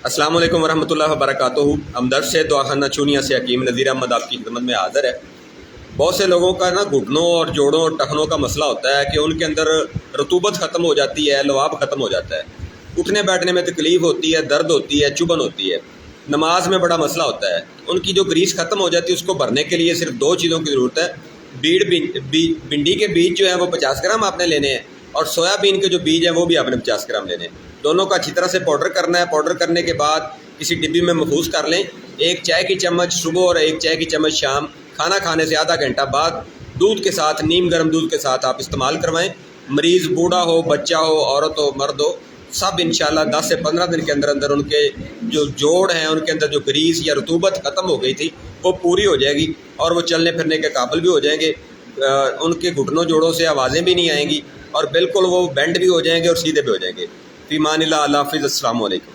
अस्सलाम वालेकुम वरहमतुल्लाहि वबरकातुहू। हमदर्द से दुआखाना चूनिया से हकीम नज़ीर अहमद आपकी खिदमत में हाज़िर है। बहुत से लोगों का ना घुटनों और जोड़ों और टखनों का मसला होता है कि उनके अंदर रतूबत ख़त्म हो जाती है, लवाब ख़त्म हो जाता है, उठने बैठने में तकलीफ़ होती है, दर्द होती है, चुभन होती है, नमाज में बड़ा मसला होता है। उनकी जो ग्रीस ख़त्म हो जाती है उसको भरने के लिए सिर्फ दो चीज़ों की ज़रूरत है। भिंडी के बीज जो है वो 50 ग्राम आपने लेने हैं और सोयाबीन के जो बीज हैं वो भी आपने 50 ग्राम लेने हैं। दोनों का अच्छी तरह से पाउडर करना है। पाउडर करने के बाद किसी डिब्बी में महफूज कर लें। एक चाय की चम्मच सुबह और एक चाय की चम्मच शाम, खाना खाने से आधा घंटा बाद दूध के साथ, नीम गर्म दूध के साथ आप इस्तेमाल करवाएं। मरीज़ बूढ़ा हो, बच्चा हो, औरत हो, मर्द हो, सब इंशाल्लाह 10 से 15 दिन के अंदर अंदर उनके जो जोड़ हैं, उनके अंदर जो ग्रीस या रतूबत ख़त्म हो गई थी वो पूरी हो जाएगी और वो चलने फिरने के काबिल भी हो जाएंगे। उनके घुटनों जोड़ों से आवाज़ें भी नहीं आएंगी और बिल्कुल वो बेंड भी हो जाएंगे और सीधे भी हो जाएंगे। फ़ी मानिल्लाह, अल्लाह हाफ़िज़, अस्सलामु अलैकुम।